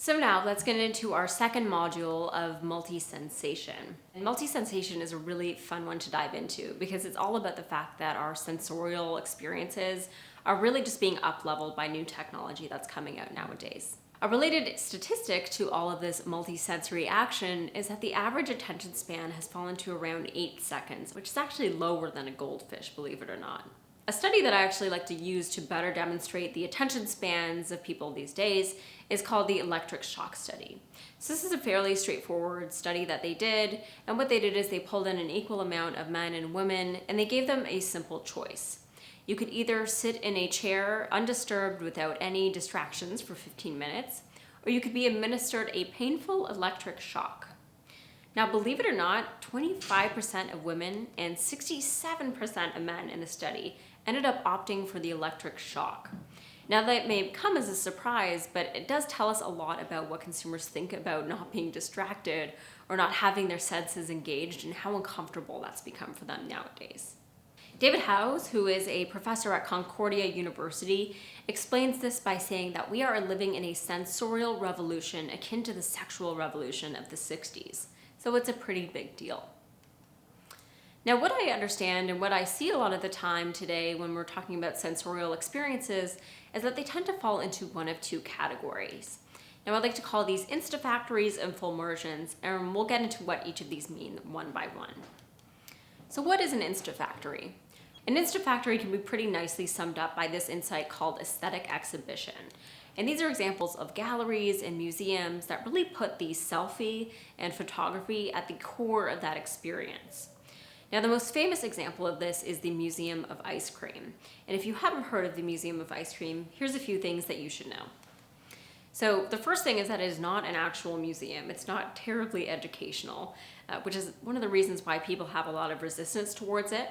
So now let's get into our second module of multi-sensation. And multi-sensation is a really fun one to dive into because it's all about the fact that our sensorial experiences are really just being up-leveled by new technology that's coming out nowadays. A related statistic to all of this multi-sensory action is that the average attention span has fallen to around 8 seconds, which is actually lower than a goldfish, believe it or not. A study that I actually like to use to better demonstrate the attention spans of people these days is called the electric shock study. So this is a fairly straightforward study that they did, and what they did is they pulled in an equal amount of men and women, and they gave them a simple choice. You could either sit in a chair undisturbed without any distractions for 15 minutes, or you could be administered a painful electric shock. Now, believe it or not, 25% of women and 67% of men in the study ended up opting for the electric shock. Now, that may come as a surprise, but it does tell us a lot about what consumers think about not being distracted or not having their senses engaged and how uncomfortable that's become for them nowadays. David Howes, who is a professor at Concordia University, explains this by saying that we are living in a sensorial revolution akin to the sexual revolution of the 60s. So it's a pretty big deal. Now, what I understand and what I see a lot of the time today when we're talking about sensorial experiences is that they tend to fall into one of two categories. Now, I'd like to call these instafactories and fulmursions, and we'll get into what each of these mean one by one. So what is an instafactory? An instafactory can be pretty nicely summed up by this insight called aesthetic exhibition. And these are examples of galleries and museums that really put the selfie and photography at the core of that experience. Now, the most famous example of this is the Museum of Ice Cream. And if you haven't heard of the Museum of Ice Cream, here's a few things that you should know. So the first thing is that it is not an actual museum. It's not terribly educational, which is one of the reasons why people have a lot of resistance towards it.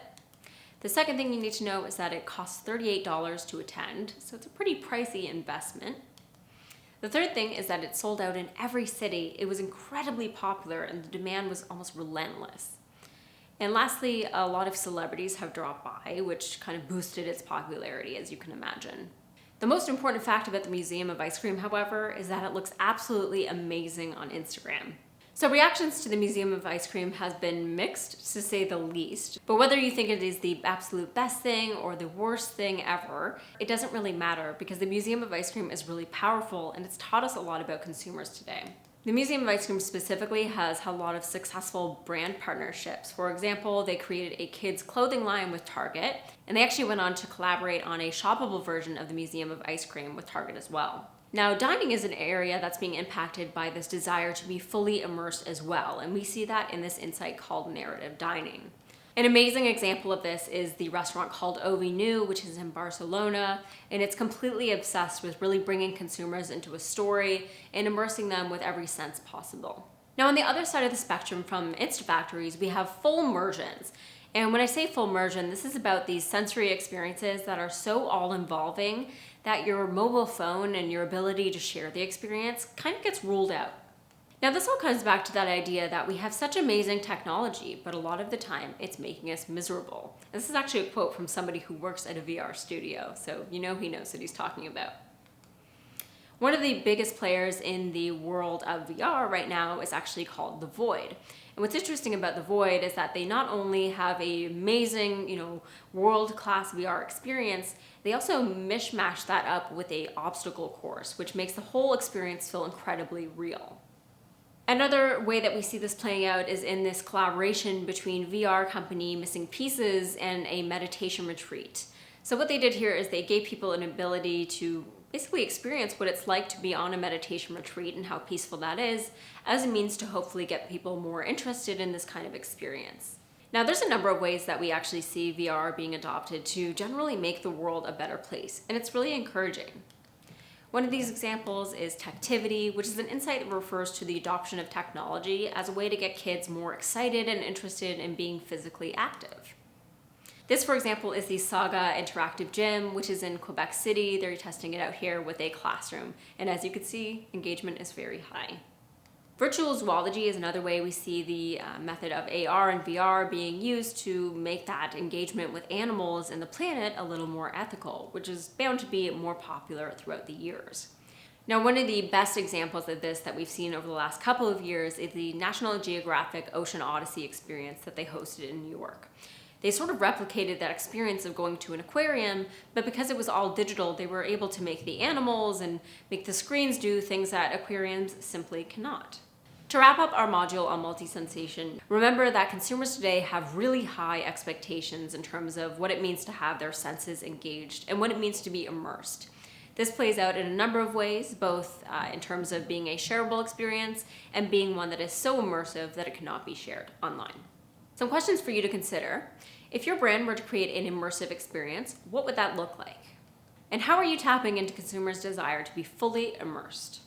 The second thing you need to know is that it costs $38 to attend, so it's a pretty pricey investment. The third thing is that it sold out in every city. It was incredibly popular and the demand was almost relentless. And lastly, a lot of celebrities have dropped by, which kind of boosted its popularity, as you can imagine. The most important fact about the Museum of Ice Cream, however, is that it looks absolutely amazing on Instagram. So reactions to the Museum of Ice Cream has been mixed, to say the least. But whether you think it is the absolute best thing or the worst thing ever, it doesn't really matter because the Museum of Ice Cream is really powerful and it's taught us a lot about consumers today. The Museum of Ice Cream specifically has had a lot of successful brand partnerships. For example, they created a kids' clothing line with Target, and they actually went on to collaborate on a shoppable version of the Museum of Ice Cream with Target as well. Now, dining is an area that's being impacted by this desire to be fully immersed as well, and we see that in this insight called narrative dining. An amazing example of this is the restaurant called Ovi New, which is in Barcelona, and it's completely obsessed with really bringing consumers into a story and immersing them with every sense possible. Now, on the other side of the spectrum from instafactories, we have fulmursions. And when I say fulmursion, this is about these sensory experiences that are so all-involving that your mobile phone and your ability to share the experience kind of gets ruled out. Now, this all comes back to that idea that we have such amazing technology, but a lot of the time it's making us miserable. And this is actually a quote from somebody who works at a VR studio, so you know he knows what he's talking about. One of the biggest players in the world of VR right now is actually called The Void. And what's interesting about The Void is that they not only have an amazing, world-class VR experience, they also mishmash that up with an obstacle course, which makes the whole experience feel incredibly real. Another way that we see this playing out is in this collaboration between VR company Missing Pieces and a meditation retreat. So what they did here is they gave people an ability to basically experience what it's like to be on a meditation retreat and how peaceful that is, as a means to hopefully get people more interested in this kind of experience. Now, there's a number of ways that we actually see VR being adopted to generally make the world a better place, and it's really encouraging. One of these examples is Techtivity, which is an insight that refers to the adoption of technology as a way to get kids more excited and interested in being physically active. This, for example, is the Saga Interactive Gym, which is in Quebec City. They're testing it out here with a classroom. And as you can see, engagement is very high. Virtual zoology is another way we see the method of AR and VR being used to make that engagement with animals and the planet a little more ethical, which is bound to be more popular throughout the years. Now, one of the best examples of this that we've seen over the last couple of years is the National Geographic Ocean Odyssey experience that they hosted in New York. They sort of replicated that experience of going to an aquarium, but because it was all digital, they were able to make the animals and make the screens do things that aquariums simply cannot. To wrap up our module on multi-sensation, remember that consumers today have really high expectations in terms of what it means to have their senses engaged and what it means to be immersed. This plays out in a number of ways, both in terms of being a shareable experience and being one that is so immersive that it cannot be shared online. Some questions for you to consider. If your brand were to create an immersive experience, what would that look like? And how are you tapping into consumers' desire to be fully immersed?